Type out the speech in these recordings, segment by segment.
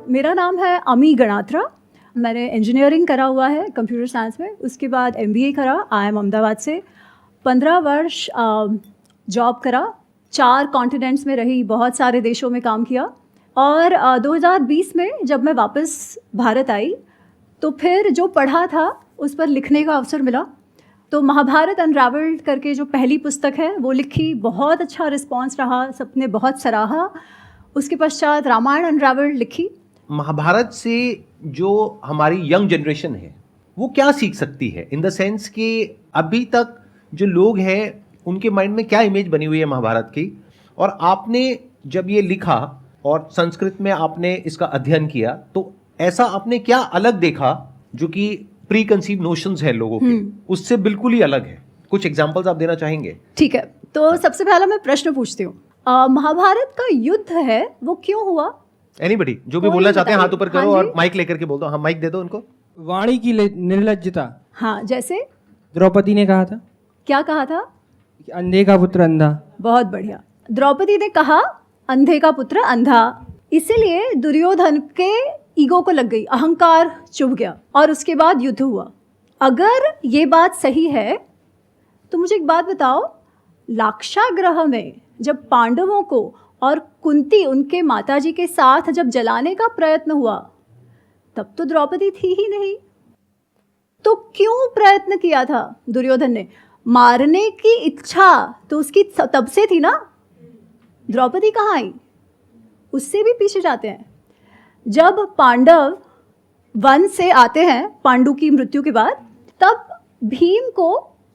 मेरा नाम है अमी गणात्रा। मैंने इंजीनियरिंग करा हुआ है कंप्यूटर साइंस में, उसके बाद MBA करा IIM अहमदाबाद से। 15 वर्ष जॉब करा, 4 कॉन्टिनेंट्स में रही, बहुत सारे देशों में काम किया। और 2020 में जब मैं वापस भारत आई तो फिर जो पढ़ा था उस पर लिखने का अवसर मिला। तो महाभारत अनरावल्ड करके जो पहली पुस्तक है वो लिखी, बहुत अच्छा रिस्पॉन्स रहा, सबने बहुत सराहा। उसके पश्चात रामायण अनरावल्ड लिखी। महाभारत से जो हमारी यंग जनरेशन है वो क्या सीख सकती है, इन द सेंस कि अभी तक जो लोग हैं उनके माइंड में क्या इमेज बनी हुई है महाभारत की, और आपने जब ये लिखा और संस्कृत में आपने इसका अध्ययन किया तो ऐसा आपने क्या अलग देखा जो कि प्री कंसीव नोशंस है लोगों के, उससे बिल्कुल ही अलग है? कुछ एग्जांपल्स आप देना चाहेंगे? ठीक है, तो सबसे पहला मैं प्रश्न पूछती हूँ, महाभारत का युद्ध है वो क्यों हुआ? एनीबडी जो भी बोलना चाहते हैं हाथ ऊपर करो और माइक लेकर के बोल दो। हाँ, माइक दे दो उनको। वाणी की निर्लज्जता। हाँ, जैसे द्रौपदी ने कहा था, क्या कहा था? अंधे का पुत्र अंधा। बहुत बढ़िया। द्रौपदी ने कहा अंधे का पुत्र अंधा, इसीलिए दुर्योधन के ईगो को लग गई, अहंकार चुभ गया और उसके बाद युद्ध हुआ। अगर ये बात सही है तो मुझे एक बात बताओ, लाक्षागृह में जब पांडवों को और कुंती उनके माताजी के साथ जब जलाने का प्रयत्न हुआ तब तो द्रौपदी थी ही नहीं। तो क्यों प्रयत्न किया था दुर्योधन ने? मारने की इच्छा तो उसकी तब से थी ना। द्रौपदी कहाँ आई? उससे भी पीछे जाते हैं। जब पांडव वन से आते हैं पांडु की मृत्यु के बाद, तब भीम को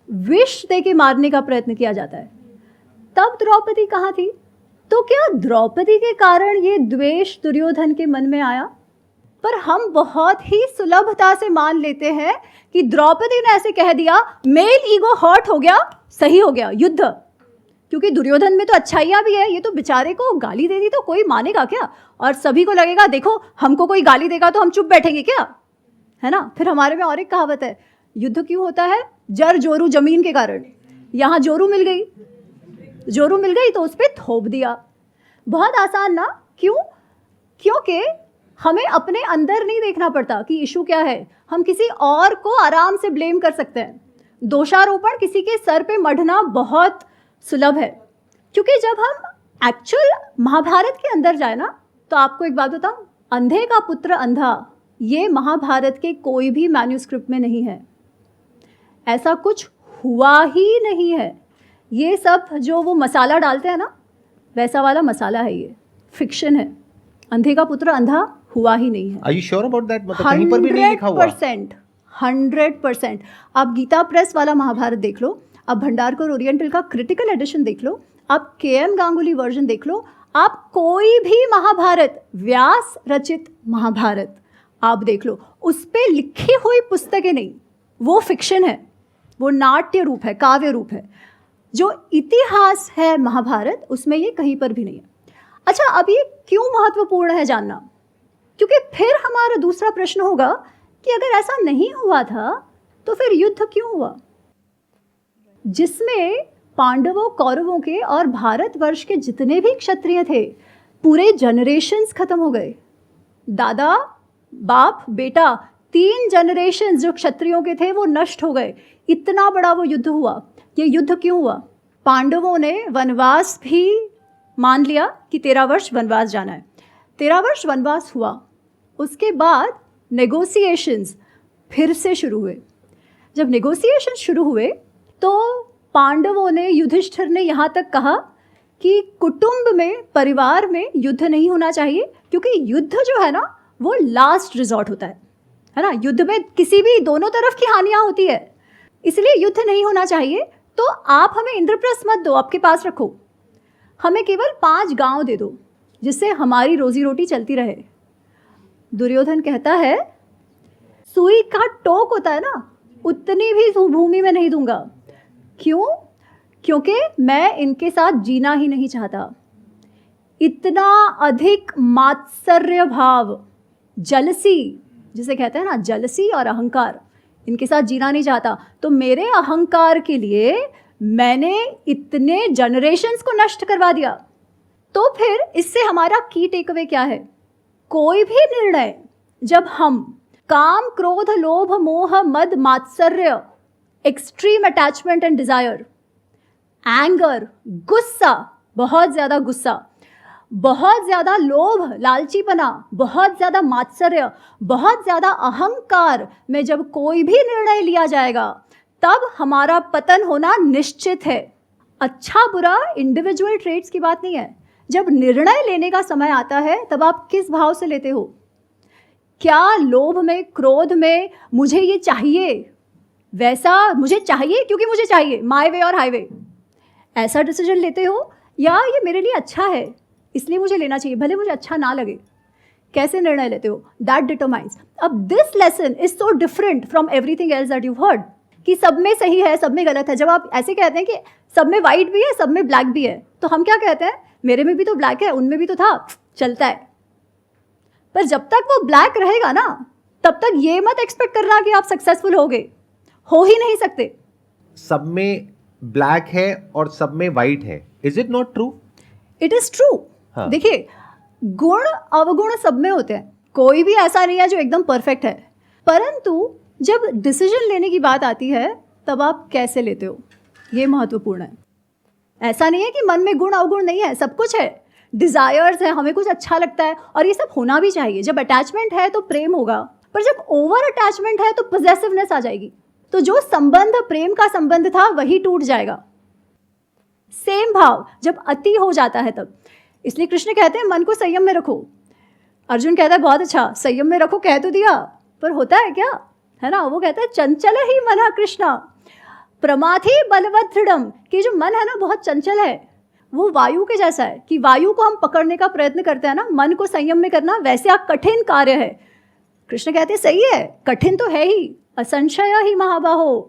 विष दे के मारने का प्रयत्न किया जाता है, तब द्रौपदी कहाँ थी? तो क्या द्रौपदी के कारण ये द्वेष दुर्योधन के मन में आया? पर हम बहुत ही सुलभता से मान लेते हैं कि द्रौपदी ने ऐसे कह दिया, मेल ईगो हर्ट हो गया, सही हो गया युद्ध। क्योंकि दुर्योधन में तो अच्छाइयाँ भी है, ये तो बेचारे को गाली दे दी तो कोई मानेगा क्या? और सभी को लगेगा देखो हमको कोई गाली देगा तो हम चुप बैठेंगे क्या, है ना। फिर हमारे में और एक कहावत है, युद्ध क्यों होता है? जर जोरू जमीन के कारण। यहाँ जोरू मिल गई तो उस पर थोप दिया। बहुत आसान ना? क्यों? क्योंकि हमें अपने अंदर नहीं देखना पड़ता कि इशू क्या है, हम किसी और को आराम से ब्लेम कर सकते हैं। दोषारोपण किसी के सर पे मढ़ना बहुत सुलभ है। क्योंकि जब हम एक्चुअल महाभारत के अंदर जाए ना, तो आपको एक बात बताऊं, अंधे का पुत्र अंधा ये महाभारत के कोई भी मैन्यूस्क्रिप्ट में नहीं है, ऐसा कुछ हुआ ही नहीं है। ये सब जो वो मसाला डालते हैं ना, वैसा वाला मसाला है, ये फिक्शन है। अंधे का पुत्र अंधा हुआ ही नहीं है। Are you sure about that? मतलब कहीं पर भी नहीं लिखा हुआ? 100%। आप गीता प्रेस वाला महाभारत देख लो, आप भंडारकर ओरिएंटल का क्रिटिकल एडिशन देख लो, आप KM गांगुली वर्जन देख लो, आप कोई भी महाभारत, व्यास रचित महाभारत आप देख लो, उस पे लिखी हुई पुस्तकें नहीं, वो फिक्शन है, वो नाट्य रूप है, काव्य रूप है। जो इतिहास है महाभारत, उसमें ये कहीं पर भी नहीं है। अच्छा, अब ये क्यों महत्वपूर्ण है जानना? क्योंकि फिर हमारा दूसरा प्रश्न होगा कि अगर ऐसा नहीं हुआ था तो फिर युद्ध क्यों हुआ, जिसमें पांडवों, कौरवों के और भारतवर्ष के जितने भी क्षत्रिय थे, पूरे जनरेशन्स खत्म हो गए। दादा, बाप, बेटा, 3 जनरेशन्स जो क्षत्रियों के थे वो नष्ट हो गए। इतना बड़ा वो युद्ध हुआ। ये युद्ध क्यों हुआ? पांडवों ने वनवास भी मान लिया कि 13 वर्ष वनवास जाना है। 13 वर्ष वनवास हुआ, उसके बाद नेगोशिएशंस फिर से शुरू हुए। जब नेगोशिएशन शुरू हुए तो पांडवों ने, युधिष्ठिर ने यहाँ तक कहा कि कुटुंब में, परिवार में युद्ध नहीं होना चाहिए, क्योंकि युद्ध जो है ना वो लास्ट रिजॉर्ट होता है ना। युद्ध में किसी भी, दोनों तरफ की हानियाँ होती है, इसलिए युद्ध नहीं होना चाहिए। तो आप हमें इंद्रप्रस्थ मत दो, आपके पास रखो, हमें केवल 5 गांव दे दो जिससे हमारी रोजी रोटी चलती रहे। दुर्योधन कहता है, सुई का टोक होता है ना, उतनी भी भूमि में नहीं दूंगा। क्यों? क्योंकि मैं इनके साथ जीना ही नहीं चाहता। इतना अधिक मात्सर्य भाव, जलसी जिसे कहते हैं ना, जलसी और अहंकार, इनके साथ जीना नहीं चाहता। तो मेरे अहंकार के लिए मैंने इतने जनरेशन्स को नष्ट करवा दिया। तो फिर इससे हमारा की टेक अवे क्या है? कोई भी निर्णय जब हम काम, क्रोध, लोभ, मोह, मद, मात्सर्य, extreme attachment and desire, anger, गुस्सा, बहुत ज़्यादा गुस्सा, बहुत ज़्यादा लोभ, लालचीपना, बहुत ज़्यादा मात्सर्य, बहुत ज़्यादा अहंकार में जब कोई भी निर्णय लिया जाएगा तब हमारा पतन होना निश्चित है। अच्छा बुरा इंडिविजुअल ट्रेट्स की बात नहीं है। जब निर्णय लेने का समय आता है तब आप किस भाव से लेते हो? क्या लोभ में, क्रोध में, मुझे ये चाहिए, वैसा मुझे चाहिए क्योंकि मुझे चाहिए, माय वे और हाईवे, ऐसा डिसीजन लेते हो, या ये मेरे लिए अच्छा है इसलिए मुझे लेना चाहिए भले मुझे अच्छा ना लगे? कैसे निर्णय लेते हो? That determines. अब this lesson is so different from everything else that you heard कि सब में सही है, सब में गलत है। जब आप ऐसे कहते हैं कि सब में वाइट भी है, सब में ब्लैक भी है, तो हम क्या कहते हैं? मेरे में भी तो ब्लैक है, उनमें भी तो था, चलता है। पर जब तक वो ब्लैक रहेगा ना, तब तक ये मत एक्सपेक्ट करना कि आप सक्सेसफुल हो ही नहीं सकते। सब में ब्लैक है और सब में वाइट है, is it not true? It is true. हाँ। देखिए, गुण अवगुण सब में होते हैं, कोई भी ऐसा नहीं है जो एकदम परफेक्ट है, परंतु जब डिसीजन लेने की बात आती है तब आप कैसे लेते हो, ये महत्वपूर्ण है। ऐसा नहीं है कि मन में गुण अवगुण नहीं है, सब कुछ है, डिजायर्स है, हमें कुछ अच्छा लगता है और ये सब होना भी चाहिए। जब अटैचमेंट है तो प्रेम होगा, पर जब ओवर अटैचमेंट है तो पॉसेसिवनेस आ जाएगी, तो जो संबंध प्रेम का संबंध था वही टूट जाएगा। सेम भाव जब अति हो जाता है तब, इसलिए कृष्ण कहते हैं मन को संयम में रखो। अर्जुन कहता है बहुत अच्छा, संयम में रखो कह तो दिया, पर होता है क्या, है ना? वो कहता है चंचल ही मन कृष्णा प्रमाथि बलवत दृढ़म, कि जो मन है ना बहुत चंचल है, वो वायु के जैसा है कि वायु को हम पकड़ने का प्रयत्न करते हैं ना, मन को संयम में करना वैसे कठिन कार्य है। कृष्ण कहते हैं सही है, कठिन तो है ही, असंशय ही महाबाहो,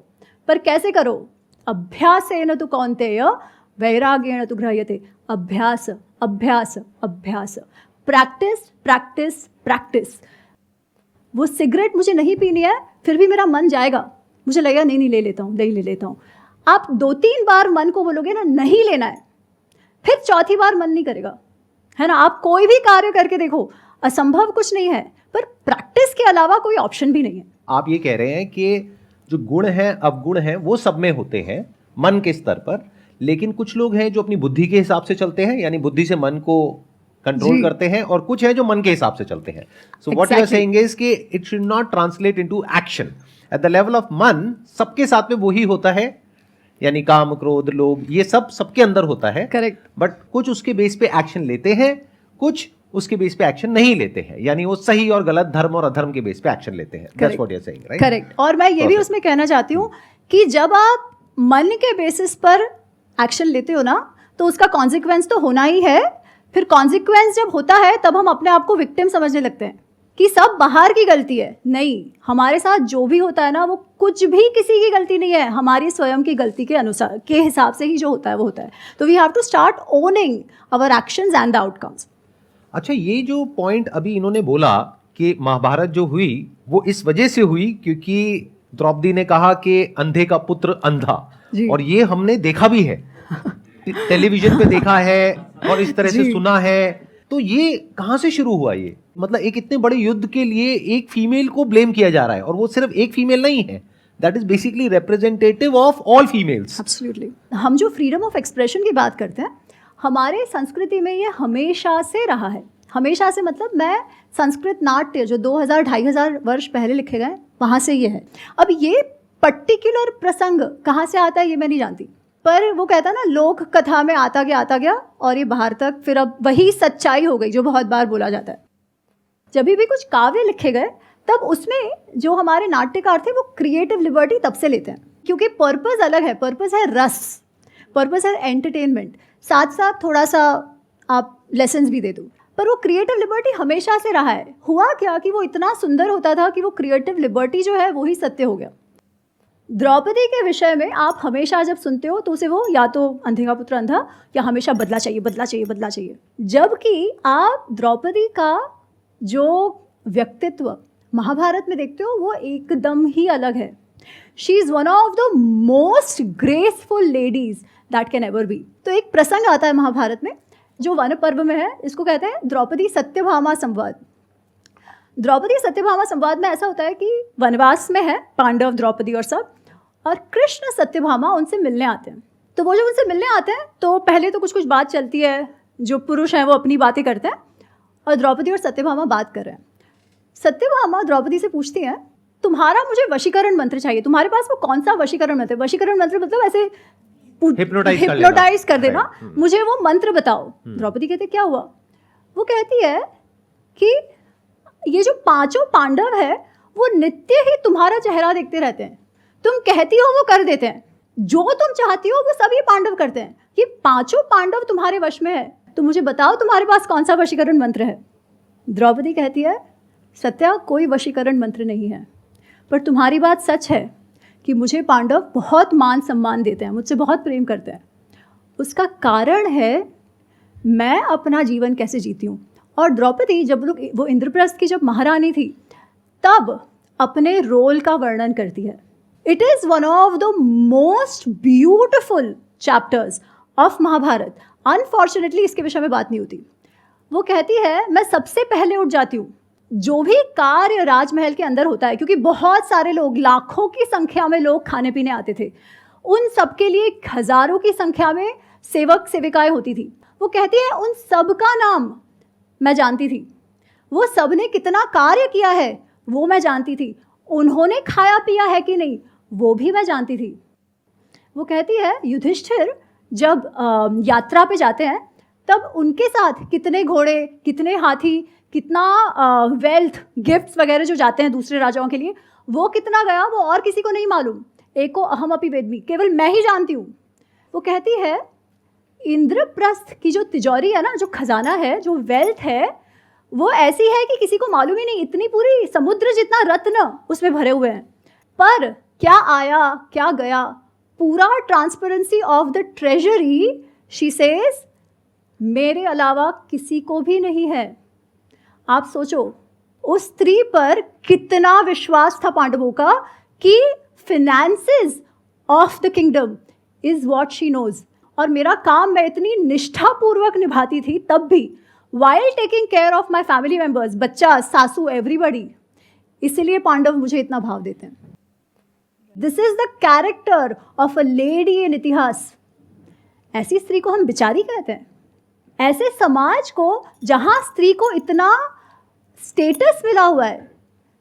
पर कैसे करो? अभ्यासेन तु कौन्तेय वैराग्येण तु गृह्यते। अभ्यास अभ्यास अभ्यास, प्रैक्टिस प्रैक्टिस प्रैक्टिस। वो सिगरेट मुझे नहीं पीनी है, फिर भी मेरा मन जाएगा, मुझे लगेगा नहीं ले लेता हूँ। आप 2-3 बार मन को बोलोगे ना नहीं लेना है, फिर चौथी बार मन नहीं करेगा, है ना? आप कोई भी कार्य करके देखो, असंभव कुछ नहीं है, पर प्रैक्टिस के अलावा कोई ऑप्शन भी नहीं है। आप ये कह रहे हैं कि जो गुण हैं अवगुण हैं वो सब में होते हैं मन के स्तर पर, लेकिन कुछ लोग हैं जो अपनी बुद्धि के हिसाब से चलते हैं, यानी बुद्धि से मन को कंट्रोल करते हैं, और कुछ है जो मन के हिसाब से चलते हैं। So what you are saying is कि it should not translate into action at the level of मन। सबके साथ में वही होता है, यानी काम, क्रोध, लोभ, ये सब सबके अंदर होता है, करेक्ट। बट कुछ उसके बेस पे एक्शन लेते हैं, कुछ उसके बेस पे एक्शन नहीं लेते हैं, यानी वो सही और गलत, धर्म और अधर्म के बेस पे एक्शन लेते हैं। That's what you are saying, right? Correct. और मैं ये भी उसमें कहना चाहती हूँ कि जब आप मन के बेसिस पर एक्शन लेते हो ना, तो उसका कॉन्सिक्वेंस तो होना ही है। फिर कॉन्सिक्वेंस जब होता है तब हम अपने आप को विक्टिम समझने लगते हैं कि सब बाहर की गलती है। नहीं, हमारे साथ जो भी होता है ना, वो कुछ भी किसी की गलती नहीं है, हमारी स्वयं की गलती के अनुसार के हिसाब से ही जो होता है वो होता है। तो we have to start owning our actions and the outcomes. अच्छा, ये जो पॉइंट अभी इन्होंने बोला कि महाभारत जो हुई वो इस वजह से हुई क्योंकि द्रौपदी ने कहा कि अंधे का पुत्र अंधा, और ये हमने देखा भी है, टेलीविजन पे देखा है और इस तरह से सुना है। तो ये कहाँ से शुरू हुआ? ये मतलब एक इतने बड़े युद्ध के लिए एक फीमेल को ब्लेम किया जा रहा है, और वो सिर्फ एक फीमेल नहीं है, that is basically representative of all females. Absolutely. हम जो फ्रीडम ऑफ एक्सप्रेशन की बात करते हैं, हमारे संस्कृति में ये हमेशा से रहा है। हमेशा से मतलब मैं संस्कृत नाट्य जो 2000-2500 वर्ष पहले लिखे गए, वहाँ से ये है। अब ये पर्टिकुलर प्रसंग कहाँ से आता है ये मैं नहीं जानती, पर वो कहता है ना, लोक कथा में आता गया और ये बाहर तक, फिर अब वही सच्चाई हो गई जो बहुत बार बोला जाता है। जब भी कुछ काव्य लिखे गए तब उसमें जो हमारे नाट्यकार थे वो क्रिएटिव लिबर्टी तब से लेते हैं, क्योंकि पर्पस अलग है। पर्पस है रस, पर्पस है एंटरटेनमेंट, साथ साथ थोड़ा सा आप लेसन्स भी दे दो, पर वो क्रिएटिव लिबर्टी हमेशा से रहा है। हुआ क्या कि वो इतना सुंदर होता था कि वो क्रिएटिव लिबर्टी जो है वो ही सत्य हो गया। द्रौपदी के विषय में आप हमेशा जब सुनते हो तो उसे वो या तो अंधे का पुत्र अंधा, या हमेशा बदला चाहिए। जबकि आप द्रौपदी का जो व्यक्तित्व महाभारत में देखते हो वो एकदम ही अलग है। She is one of the most graceful ladies that can ever be. तो एक प्रसंग आता है महाभारत में जो वन पर्व में है, इसको कहते हैं द्रौपदी सत्यभामा संवाद। द्रौपदी सत्यभामा संवाद में ऐसा होता है कि वनवास में है पांडव, द्रौपदी और सब, और कृष्ण सत्यभामा उनसे मिलने आते हैं। तो वो जब उनसे मिलने आते हैं तो पहले तो कुछ कुछ बात चलती है, जो पुरुष हैं वो अपनी बातें करते हैं और द्रौपदी और सत्यभामा बात कर रहे हैं। सत्यभामा द्रौपदी से पूछती हैं, तुम्हारा मुझे वशीकरण मंत्र चाहिए, तुम्हारे पास वो कौन सा वशीकरण मंत्र है? वशीकरण मंत्र मतलब ऐसे हिप्नोटाइज कर देना, मुझे वो मंत्र बताओ। द्रौपदी कहते क्या हुआ? वो कहती है कि ये जो 5 पांडव है वो नित्य ही तुम्हारा चेहरा देखते रहते हैं, तुम कहती हो वो कर देते हैं, जो तुम चाहती हो वो सभी पांडव करते हैं, ये 5 पांडव तुम्हारे वश में है, तो मुझे बताओ तुम्हारे पास कौन सा वशीकरण मंत्र है? द्रौपदी कहती है, सत्या कोई वशीकरण मंत्र नहीं है, पर तुम्हारी बात सच है कि मुझे पांडव बहुत मान सम्मान देते हैं, मुझसे बहुत प्रेम करते हैं। उसका कारण है मैं अपना जीवन कैसे जीती हूँ। और द्रौपदी जब लोग वो इंद्रप्रस्थ की जब महारानी थी तब अपने रोल का वर्णन करती है। It is one of the most beautiful chapters of Mahabharata. Unfortunately इसके विषय में बात नहीं होती। वो कहती है मैं सबसे पहले उठ जाती हूँ, जो भी कार्य राजमहल के अंदर होता है, क्योंकि बहुत सारे लोग, लाखों की संख्या में लोग खाने पीने आते थे, उन सब के लिए हजारों की संख्या में सेवक सेविकाएं होती थी। वो कहती है उन सब का नाम मैं जानती थी, वो सब ने कितना कार्य किया है वो मैं जानती थी, उन्होंने खाया पिया है कि नहीं वो भी मैं जानती थी। वो कहती है युधिष्ठिर जब यात्रा पे जाते हैं तब उनके साथ कितने घोड़े, कितने हाथी, कितना वेल्थ, गिफ्ट्स वगैरह जो जाते हैं दूसरे राजाओं के लिए, वो कितना गया वो और किसी को नहीं मालूम, एको अहम अपि वेद्मि, केवल मैं ही जानती हूँ। वो कहती है इंद्रप्रस्थ की जो तिजोरी है ना, जो खजाना है, जो वेल्थ है, वो ऐसी है कि किसी को मालूम ही नहीं, इतनी पूरी समुद्र जितना रत्न उसमें भरे हुए हैं, पर क्या आया क्या गया, पूरा transparency of the treasury, she says, मेरे अलावा किसी को भी नहीं है। आप सोचो उस स्त्री पर कितना विश्वास था पांडवों का कि finances of the kingdom is what she knows. और मेरा काम मैं इतनी निष्ठापूर्वक निभाती थी तब भी, while taking care of my family members, बच्चा, सासू, एवरीबडी। इसीलिए पांडव मुझे इतना भाव देते हैं। This is the character of a lady in इतिहास। ऐसी स्त्री को हम बिचारी कहते हैं। ऐसे समाज को जहाँ स्त्री को इतना स्टेटस मिला हुआ है,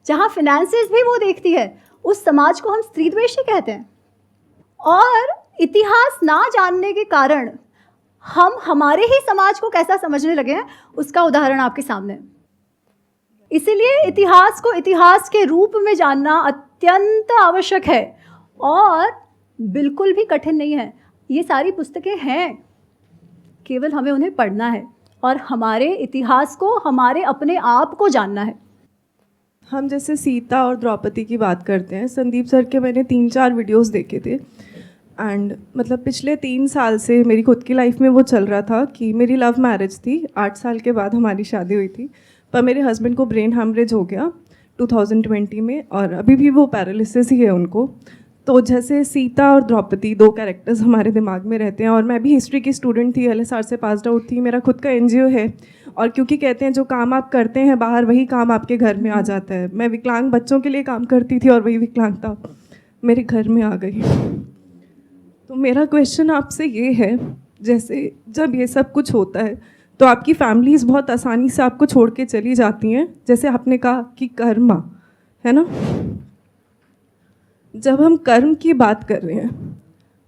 जहाँ फिनेंसेस भी वो देखती है, उस समाज को हम स्त्री द्वेषी कहते हैं। और इतिहास ना जानने के कारण हम हमारे ही समाज को कैसा समझने लगे हैं, उसका उदाहरण आपके सामने है। इसीलिए इतिहास को इतिहास के रूप में जानना अत्यंत आवश्यक है और बिल्कुल भी कठिन नहीं है। ये सारी पुस्तकें हैं, केवल हमें उन्हें पढ़ना है और हमारे इतिहास को, हमारे अपने आप को जानना है। हम जैसे सीता और द्रौपदी की बात करते हैं, संदीप सर के मैंने 3-4 वीडियोस देखे थे एंड मतलब पिछले 3 साल से मेरी खुद की लाइफ में वो चल रहा था कि मेरी लव मैरिज थी, 8 साल के बाद हमारी शादी हुई थी, पर मेरे हस्बैंड को ब्रेन हैमरेज हो गया 2020 में और अभी भी वो पैरालिसिस ही है उनको। तो जैसे सीता और द्रौपदी 2 कैरेक्टर्स हमारे दिमाग में रहते हैं। और मैं भी हिस्ट्री की स्टूडेंट थी, LSR से पास्ड आउट थी, मेरा खुद का NGO है। और क्योंकि कहते हैं जो काम आप करते हैं बाहर, वही काम आपके घर में आ जाता है। मैं विकलांग बच्चों के लिए काम करती थी और वही विकलांगता मेरे घर में आ गई। तो मेरा क्वेश्चन आपसे ये है, जैसे जब ये सब कुछ होता है तो आपकी फैमिलीज़ बहुत आसानी से आपको छोड़ के चली जाती हैं, जैसे आपने कहा कि कर्मा है ना। जब हम कर्म की बात कर रहे हैं,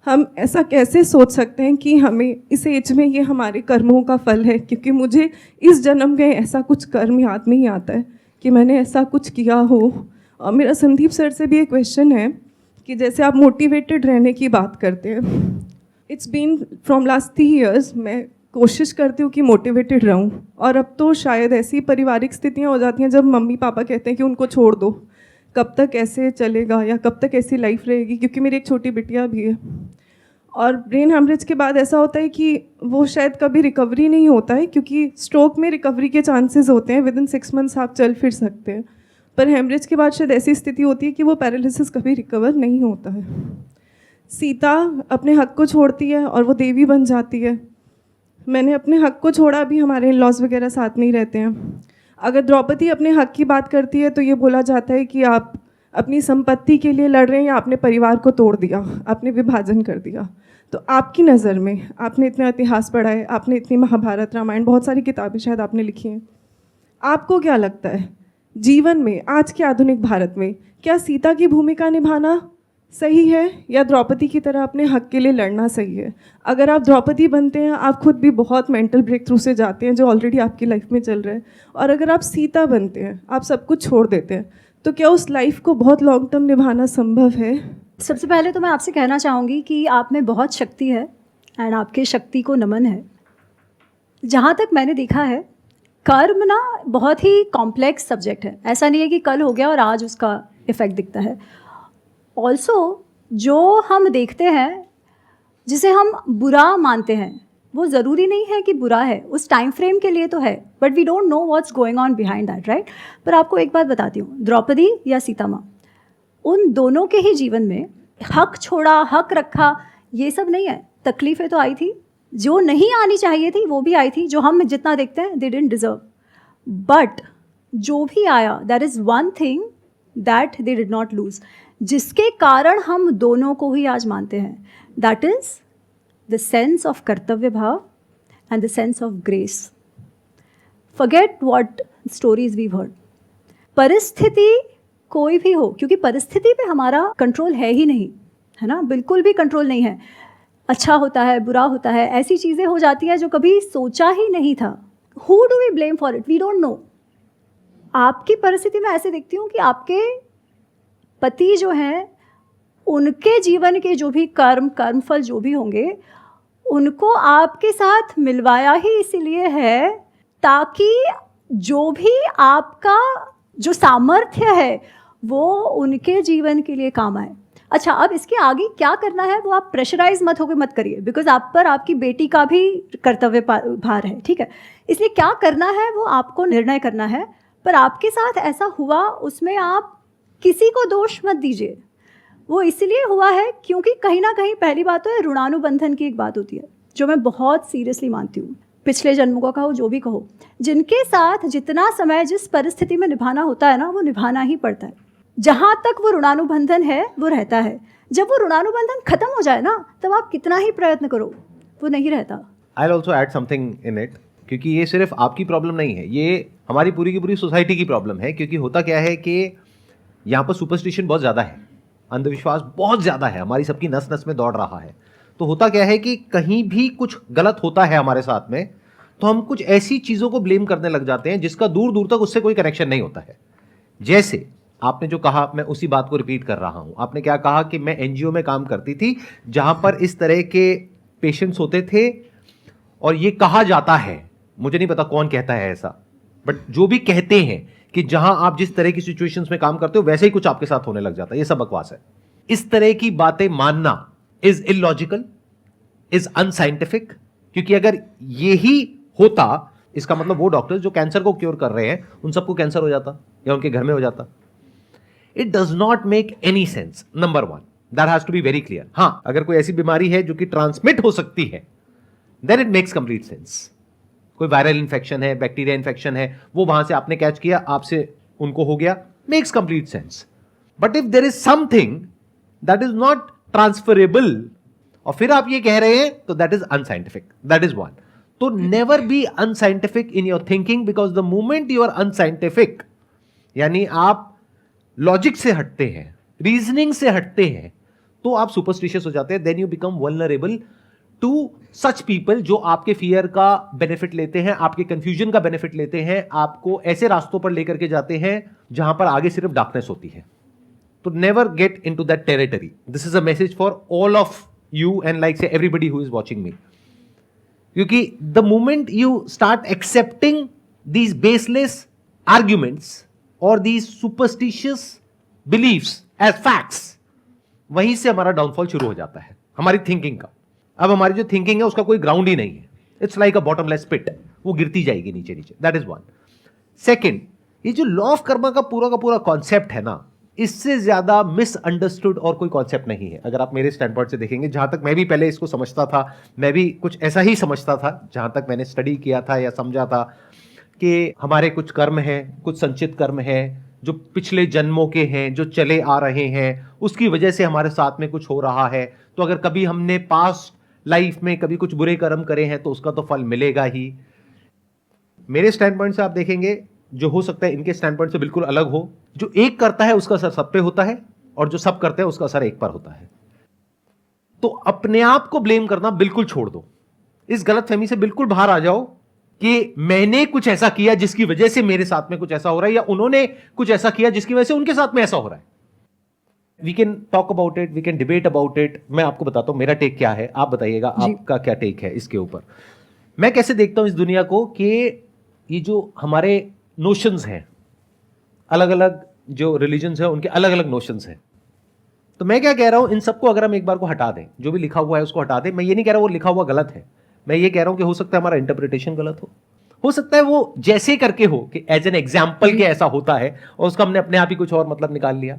हम ऐसा कैसे सोच सकते हैं कि हमें इस एज में ये हमारे कर्मों का फल है, क्योंकि मुझे इस जन्म में ऐसा कुछ कर्म याद नहीं आता है कि मैंने ऐसा कुछ किया हो। और मेरा संदीप सर से भी एक क्वेश्चन है कि जैसे आप मोटिवेटेड रहने की बात करते हैं, it's been from last 3 years मैं कोशिश करती हूँ कि मोटिवेटेड रहूँ, और अब तो शायद ऐसी पारिवारिक स्थितियाँ हो जाती हैं जब मम्मी पापा कहते हैं कि उनको छोड़ दो, कब तक ऐसे चलेगा या कब तक ऐसी लाइफ रहेगी, क्योंकि मेरी एक छोटी बिटिया भी है। और ब्रेन हैमरेज के बाद ऐसा होता है कि वो शायद कभी रिकवरी नहीं होता है, क्योंकि स्ट्रोक में रिकवरी के चांसेस होते हैं, विदिन 6 months आप चल फिर सकते हैं, पर हैमरेज के बाद शायद ऐसी स्थिति होती है कि वो पैरालिसिस कभी रिकवर नहीं होता है। सीता अपने हक को छोड़ती है और वो देवी बन जाती है। मैंने अपने हक को छोड़ा, अभी हमारे इन लॉज वगैरह साथ नहीं रहते हैं। अगर द्रौपदी अपने हक की बात करती है तो ये बोला जाता है कि आप अपनी संपत्ति के लिए लड़ रहे हैं या आपने परिवार को तोड़ दिया, आपने विभाजन कर दिया। तो आपकी नज़र में, आपने इतना इतिहास पढ़ा है, आपने इतनी महाभारत रामायण बहुत सारी किताबें शायद आपने लिखी हैं, आपको क्या लगता है जीवन में आज के आधुनिक भारत में क्या सीता की भूमिका निभाना सही है या द्रौपदी की तरह अपने हक के लिए लड़ना सही है? अगर आप द्रौपदी बनते हैं, आप खुद भी बहुत मेंटल ब्रेक थ्रू से जाते हैं जो ऑलरेडी आपकी लाइफ में चल रहा है, और अगर आप सीता बनते हैं, आप सब कुछ छोड़ देते हैं, तो क्या उस लाइफ को बहुत लॉन्ग टर्म निभाना संभव है? सबसे पहले तो मैं आपसे कहना चाहूँगी कि आप में बहुत शक्ति है एंड आपके शक्ति को नमन है। जहाँ तक मैंने देखा है, कर्म ना बहुत ही कॉम्प्लेक्स सब्जेक्ट है। ऐसा नहीं है कि कल हो गया और आज उसका इफ़ेक्ट दिखता है। ऑल्सो जो हम देखते हैं, जिसे हम बुरा मानते हैं, वो ज़रूरी नहीं है कि बुरा है, उस टाइम फ्रेम के लिए तो है, but we don't know what's going on behind that, right. पर आपको एक बात बताती हूँ, द्रौपदी या सीता माँ, उन दोनों के ही जीवन में हक छोड़ा, हक रखा, ये सब नहीं है। तकलीफ़ें तो आई थी, जो नहीं आनी चाहिए थी वो भी आई थी, जो हम जितना देखते हैं दे डिडंट डिज़र्व, बट जो भी आया that is one thing that they did not lose, जिसके कारण हम दोनों को ही आज मानते हैं, that is the sense of कर्तव्य भाव and the sense of grace. Forget what stories we've heard. परिस्थिति कोई भी हो, क्योंकि परिस्थिति पे हमारा कंट्रोल है ही नहीं, है ना, बिल्कुल भी कंट्रोल नहीं है। अच्छा होता है, बुरा होता है, ऐसी चीज़ें हो जाती हैं जो कभी सोचा ही नहीं था। Who do we blame for it? We don't know. आपकी परिस्थिति में ऐसे देखती हूँ कि आपके पति जो हैं, उनके जीवन के जो भी कर्मफल जो भी होंगे, उनको आपके साथ मिलवाया ही इसीलिए है ताकि जो भी आपका जो सामर्थ्य है वो उनके जीवन के लिए काम आए। अच्छा, अब इसके आगे क्या करना है वो आप प्रेशराइज मत होकर मत करिए, बिकॉज आप पर आपकी बेटी का भी कर्तव्य भार है, ठीक है। इसलिए क्या करना है वो आपको निर्णय करना है, पर आपके साथ ऐसा हुआ उसमें आप किसी को दोष मत दीजिए। वो इसलिए हुआ है क्योंकि कहीं ना कहीं पहली बात तो है, ऋणानुबंधन की एक बात होती है जो मैं बहुत सीरियसली मानती हूँ। पिछले जन्मों का कहो, जो भी कहो, जिनके साथ जितना समय जिस परिस्थिति में निभाना होता है ना, वो निभाना ही पड़ता है। जहाँ तक वो ऋणानुबंधन है वो रहता है। जब वो ऋणानुबंधन खत्म हो जाए ना, तब आप कितना ही प्रयत्न करो वो नहीं रहता। I will also add something in it, क्योंकि ये सिर्फ आपकी प्रॉब्लम नहीं है, ये हमारी पूरी की पूरी सोसाइटी की प्रॉब्लम है। क्योंकि होता क्या है कि यहाँ पर सुपरस्टिशन बहुत ज़्यादा है, अंधविश्वास बहुत ज़्यादा है, हमारी सबकी नस नस में दौड़ रहा है। तो होता क्या है कि कहीं भी कुछ गलत होता है हमारे साथ में, तो हम कुछ ऐसी चीज़ों को ब्लेम करने लग जाते हैं जिसका दूर दूर तक उससे कोई कनेक्शन नहीं होता है। जैसे आपने जो कहा, मैं उसी बात को रिपीट कर रहा हूं। आपने क्या कहा कि मैं एनजीओ में काम करती थी जहां पर इस तरह के पेशेंट्स होते थे, और ये कहा जाता है, मुझे नहीं पता कौन कहता है ऐसा, बट जो भी कहते हैं कि जहां आप जिस तरह की सिचुएशंस में काम करते हो वैसे ही कुछ आपके साथ होने लग जाता है। ये सब बकवास है। इस तरह की बातें मानना इज इलॉजिकल, इज अनसाइंटिफिक, क्योंकि अगर यही होता, इसका मतलब वो डॉक्टर्स जो कैंसर को क्योर कर रहे हैं उन सबको कैंसर हो जाता या उनके घर में हो जाता। It does not make any sense. Number one, that has to be very clear. हां, अगर कोई ऐसी बीमारी है जो कि ट्रांसमिट हो सकती है, then it makes complete sense. कोई वायरल इन्फेक्शन है, बैक्टीरिया इन्फेक्शन है, वो वहां से आपने कैच किया, आपसे उनको हो गया, makes complete sense. But if there is something that is not transferable और फिर आप ये कह रहे हैं, तो that is unscientific. That is one. तो never be unscientific in your thinking, because the moment you are unscientific, यानी आप लॉजिक से हटते हैं, रीजनिंग से हटते हैं, तो आप सुपरस्टिशियस हो जाते हैं। Then you become vulnerable to such people जो आपके फियर का बेनिफिट लेते हैं, आपके कंफ्यूजन का बेनिफिट लेते हैं, आपको ऐसे रास्तों पर लेकर के जाते हैं जहां पर आगे सिर्फ डार्कनेस होती है। तो never get into that territory. This is a message for all of you and like say everybody who is watching me, क्योंकि the moment you start accepting these baseless arguments और these superstitious beliefs as facts, वहीं से हमारा downfall शुरू हो जाता है, हमारी थिंकिंग का। अब हमारी जो थिंकिंग है उसका कोई ग्राउंड ही नहीं है, इट्स लाइक अ बॉटमलेस पिट, वो गिरती जाएगी नीचे नीचे। That is one. सेकेंड, ये जो लॉ ऑफ कर्मा का पूरा कॉन्सेप्ट है ना, इससे ज्यादा मिसअंडरस्टूड और कोई कॉन्सेप्ट नहीं है। अगर आप मेरे स्टैंड पॉइंट से देखेंगे, जहां तक मैं भी पहले इसको समझता था, मैं भी कुछ ऐसा ही समझता था जहां तक मैंने स्टडी किया था या समझा था, कि हमारे कुछ कर्म हैं, कुछ संचित कर्म हैं जो पिछले जन्मों के हैं, जो चले आ रहे हैं, उसकी वजह से हमारे साथ में कुछ हो रहा है। तो अगर कभी हमने पास्ट लाइफ में कभी कुछ बुरे कर्म करे हैं तो उसका तो फल मिलेगा ही। मेरे स्टैंड पॉइंट से आप देखेंगे, जो हो सकता है इनके स्टैंड पॉइंट से बिल्कुल अलग हो। जो एक करता है उसका असर सब पे होता है, और जो सब करते हैं उसका असर एक पर होता है। तो अपने आप को ब्लेम करना बिल्कुल छोड़ दो। इस गलतफहमी से बिल्कुल बाहर आ जाओ कि मैंने कुछ ऐसा किया जिसकी वजह से मेरे साथ में कुछ ऐसा हो रहा है, या उन्होंने कुछ ऐसा किया जिसकी वजह से उनके साथ में ऐसा हो रहा है। We can talk about it, we can debate about it. मैं आपको बताता हूं मेरा टेक क्या है, आप बताइएगा आपका क्या टेक है इसके ऊपर। मैं कैसे देखता हूं इस दुनिया को कि ये जो हमारे नोशंस हैं, अलग अलग जो रिलीजन्स हैं उनके अलग अलग नोशंस हैं। तो मैं क्या कह रहा हूं, इन सबको अगर हम एक बार को हटा दें, जो भी लिखा हुआ है उसको हटा दें। मैं ये नहीं कह रहा वो लिखा हुआ गलत है, मैं ये कह रहा हूं कि हो सकता है हमारा इंटरप्रिटेशन गलत हो सकता है वो जैसे करके हो कि एज एन एग्जाम्पल के ऐसा होता है और उसका हमने अपने आप ही कुछ और मतलब निकाल लिया।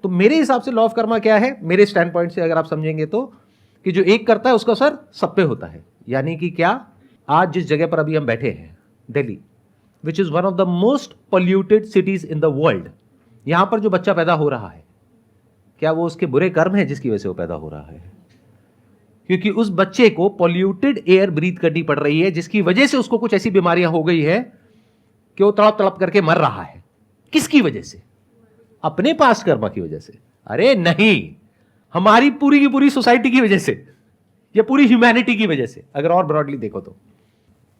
तो मेरे हिसाब से लॉ ऑफ कर्मा क्या है, मेरे स्टैंड पॉइंट से अगर आप समझेंगे तो, कि जो एक करता है उसका असर सब पे होता है। यानी कि क्या, आज जिस जगह पर अभी हम बैठे हैं, Delhi, which is one of the most polluted cities in the world, यहां पर जो बच्चा पैदा हो रहा है, क्या वो उसके बुरे कर्म है जिसकी वजह से वो पैदा हो रहा है? क्योंकि उस बच्चे को पॉल्यूटेड एयर ब्रीथ करनी पड़ रही है, जिसकी वजह से उसको कुछ ऐसी बीमारियां हो गई है कि वो तड़प तड़प करके मर रहा है। किसकी वजह से? अपने पास्ट कर्म की वजह से? अरे नहीं, हमारी पूरी की पूरी सोसाइटी की वजह से, या पूरी ह्यूमैनिटी की वजह से, अगर और ब्रॉडली देखो तो।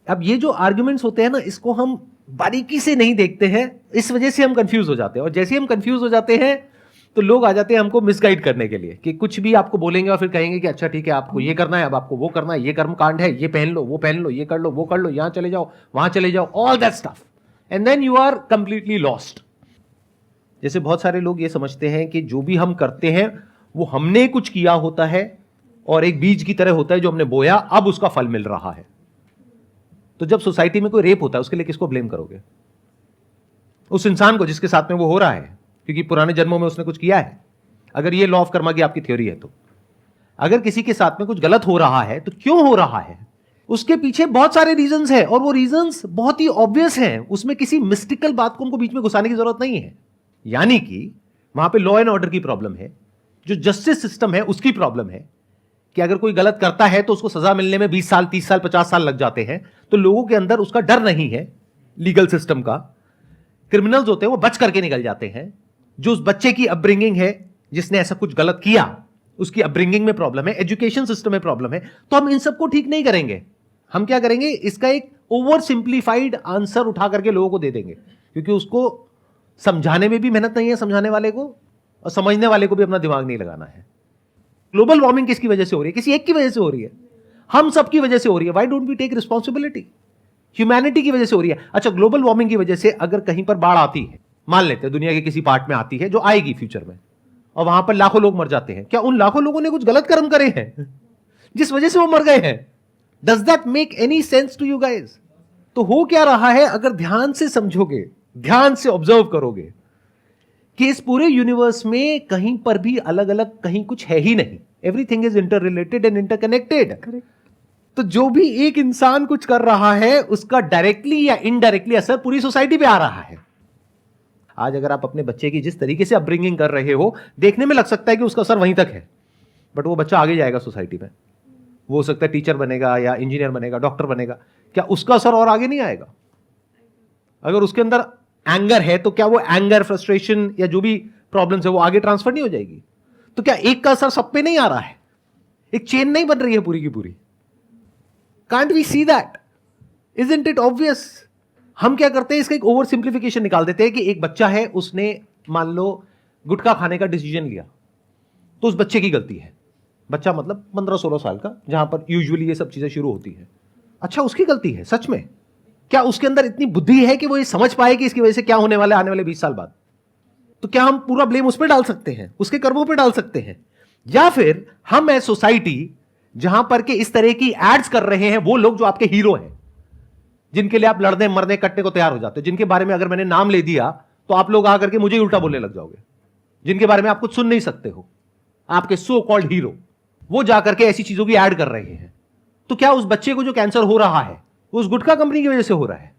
अब ये जो आर्ग्यूमेंट्स होते हैं ना, इसको हम बारीकी से नहीं देखते हैं, इस वजह से हम कंफ्यूज हो जाते हैं। और जैसे हम कंफ्यूज हो जाते हैं तो लोग आ जाते हैं हमको मिसगाइड करने के लिए, कि कुछ भी आपको बोलेंगे और फिर कहेंगे कि अच्छा ठीक है, आपको ये करना है, अब आपको वो करना है, ये कर्म कांड है, ये पहन लो, वो पहन लो, ये कर लो, वो कर लो, यहां चले जाओ, वहां चले जाओ, all that stuff, and then you are completely lost. जैसे बहुत सारे लोग ये समझते हैं कि जो भी हम करते हैं वो हमने कुछ किया होता है और एक बीज की तरह होता है जो हमने बोया, अब उसका फल मिल रहा है। तो जब सोसाइटी में कोई रेप होता है उसके लिए किसको ब्लेम करोगे? उस इंसान को जिसके साथ में वो हो रहा है, क्योंकि पुराने जन्मों में उसने कुछ किया है। अगर ये लॉ ऑफ कर्मा की आपकी थ्योरी है तो अगर किसी के साथ में कुछ गलत हो रहा है तो क्यों हो रहा है, उसके पीछे बहुत सारे रीजंस हैं, और वो रीजंस बहुत ही ऑब्वियस हैं। उसमें किसी मिस्टिकल बात को हमको बीच में घुसाने की जरूरत नहीं है। यानी कि वहां पे लॉ एंड ऑर्डर की प्रॉब्लम है, जो जस्टिस सिस्टम है उसकी प्रॉब्लम है, कि अगर कोई गलत करता है तो उसको सजा मिलने में 20 साल, 30 साल, 50 साल लग जाते हैं। तो लोगों के अंदर उसका डर नहीं है लीगल सिस्टम का। क्रिमिनल्स होते हैं वो बच करके निकल जाते हैं। जो उस बच्चे की अपब्रिंगिंग है, जिसने ऐसा कुछ गलत किया, उसकी अपब्रिंगिंग में प्रॉब्लम है, एजुकेशन सिस्टम में प्रॉब्लम है, तो हम इन सबको ठीक नहीं करेंगे। हम क्या करेंगे, इसका एक ओवर सिंप्लीफाइड आंसर उठा करके लोगों को दे देंगे, क्योंकि उसको समझाने में भी मेहनत नहीं है समझाने वाले को, और समझने वाले को भी अपना दिमाग नहीं लगाना है। ग्लोबल वार्मिंग किसकी वजह से हो रही है? किसी एक की वजह से हो रही है, हम सबकी वजह से हो रही है। Why don't we take responsibility? Humanity की वजह से हो रही है। अच्छा, ग्लोबल वार्मिंग की वजह से अगर कहीं पर बाढ़ आती है, मान लेते हैं दुनिया के किसी पार्ट में आती है, जो आएगी फ्यूचर में, और वहां पर लाखों लोग मर जाते हैं, क्या उन लाखों लोगों ने कुछ गलत कर्म करे हैं जिस वजह से वो मर गए हैं? Does that make any sense to you guys? तो हो क्या रहा है, अगर ध्यान से समझोगे, ध्यान से ऑब्जर्व करोगे, कि इस पूरे यूनिवर्स में कहीं पर भी अलग अलग कहीं कुछ है ही नहीं। Everything is inter related and interconnected. तो जो भी एक इंसान कुछ कर रहा है, उसका डायरेक्टली या इनडायरेक्टली असर पूरी सोसाइटी पे आ रहा है। आज अगर आप अपने बच्चे की जिस तरीके से अपब्रिंगिंग कर रहे हो, देखने में लग सकता है कि उसका असर वहीं तक है, बट वो बच्चा आगे जाएगा सोसाइटी में, वो हो सकता है टीचर बनेगा या इंजीनियर बनेगा, डॉक्टर बनेगा, क्या उसका असर और आगे नहीं आएगा? अगर उसके अंदर एंगर है तो क्या वो एंगर, फ्रस्ट्रेशन या जो भी प्रॉब्लम्स है वो आगे ट्रांसफर नहीं हो जाएगी? तो क्या एक का असर सब पे नहीं आ रहा है? एक चेन नहीं बन रही है पूरी की पूरी? Can't we see that? Isn't it obvious? हम क्या करते हैं, इसका एक ओवर सिंप्लीफिकेशन निकाल देते हैं कि एक बच्चा है, उसने मान लो गुटखा खाने का डिसीजन लिया, तो उस बच्चे की गलती है। बच्चा मतलब 15-16 साल का, जहां पर यूजुअली ये सब चीजें शुरू होती है। अच्छा, उसकी गलती है सच में? क्या उसके अंदर इतनी बुद्धि है कि वो ये समझ पाए कि इसकी वजह से क्या होने वाला है आने वाले 20 साल बाद? तो क्या हम पूरा ब्लेम उस पर डाल सकते हैं, उसके कर्मों पर डाल सकते हैं? या फिर हम है सोसाइटी जहां पर के इस तरह की एड्स कर रहे हैं वो लोग जो आपके हीरो हैं, जिनके लिए आप लड़ने मरने कटने को तैयार हो जाते हो, जिनके बारे में अगर मैंने नाम ले दिया तो आप लोग आकर के मुझे ही उल्टा बोलने लग जाओगे, जिनके बारे में आप कुछ सुन नहीं सकते हो, आपके सो कॉल्ड हीरो, वो जाकर के ऐसी चीजों की ऐड कर रहे हैं। तो क्या उस बच्चे को जो कैंसर हो रहा है वो उस गुटखा कंपनी की वजह से हो रहा है?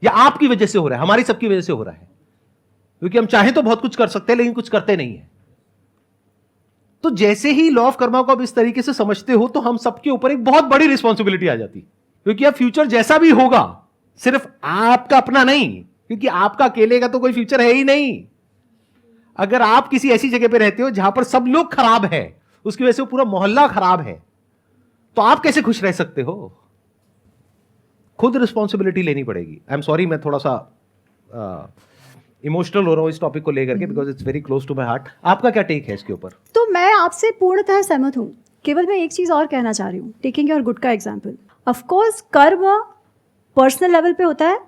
या आपकी वजह से हो रहा है, हमारी सबकी वजह से हो रहा है, क्योंकि हम चाहें तो बहुत कुछ कर सकते हैं लेकिन कुछ करते नहीं है। तो जैसे ही लॉ ऑफ कर्मा को आप इस तरीके से समझते हो तो हम सबके ऊपर एक बहुत बड़ी रिस्पॉन्सिबिलिटी आ जाती है, क्योंकि अब फ्यूचर जैसा भी होगा सिर्फ आपका अपना नहीं, क्योंकि आपका अकेले का तो कोई फ्यूचर है ही नहीं। अगर आप किसी ऐसी जगह पे रहते हो जहां पर सब लोग खराब है, उसकी वजह से पूरा मोहल्ला खराब है, तो आप कैसे खुश रह सकते हो? खुद रिस्पॉन्सिबिलिटी लेनी पड़ेगी। आई एम सॉरी, मैं थोड़ा सा इमोशनल हो रहा हूं इस टॉपिक को लेकर के, because it's very close to my heart. आपका क्या टेक है इसके ऊपर? तो मैं आपसे पूर्णतः सहमत हूँ। केवल मैं एक चीज़ और कहना चाह रही हूँ, टेकिंग योर गुड का एग्जाम्पल। ऑफकोर्स कर्म पर्सनल लेवल पे होता है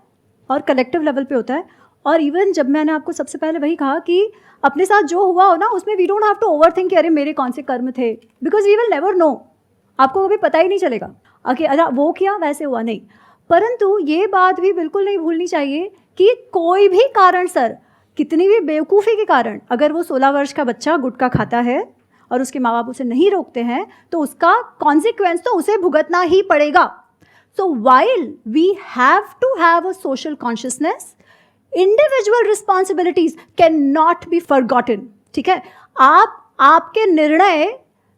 और कलेक्टिव लेवल पे होता है, और इवन जब मैंने आपको सबसे पहले वही कहा कि अपने साथ जो हुआ हो ना, उसमें we don't have to over think कि अरे मेरे कौन से कर्म थे, because we will never know. आपको कभी पता ही नहीं चलेगा कि अरे वो किया वैसे हुआ, नहीं। परंतु ये बात भी बिल्कुल नहीं भूलनी चाहिए कि कोई भी कारण सर, कितनी भी बेवकूफ़ी के कारण, अगर वो 16 वर्ष का बच्चा गुटखा खाता है और उसके माँ बाप उसे नहीं रोकते हैं तो उसका कॉन्सिक्वेंस तो उसे भुगतना ही पड़ेगा। So while we have to have a social consciousness, individual responsibilities can not be forgotten. ठीक है, आपके निर्णय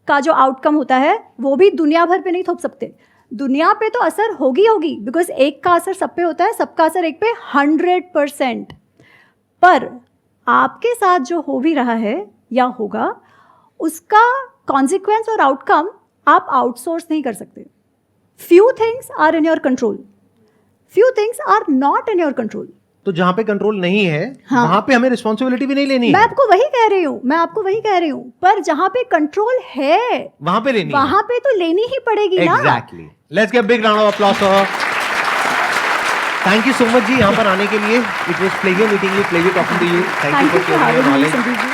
का जो आउटकम होता है वो भी दुनिया भर पे नहीं थोप सकते। दुनिया पे तो असर होगी, बिकॉज एक का असर सब पे होता है, सबका असर एक पे 100%। पर आपके साथ जो हो भी रहा है या होगा, उसका कॉन्सिक्वेंस और आउटकम आप आउटसोर्स नहीं कर सकते। Few things are in your control, few things are not in your control. तो जहां पे कंट्रोल नहीं है, हाँ, वहां पे हमें रिस्पॉन्सिबिलिटी भी नहीं लेनी मैं है। आपको वही कह रही हूँ, पर जहां पे कंट्रोल है वहां पे लेनी वहां पे तो लेनी ही पड़ेगी ना। Exactly. Let's give big round of applause for her. Thank you so much ji यहाँ पर आने के लिए। It was pleasure meeting you, pleasure talking to you. Thank you for sharing your knowledge. Sandeep ji.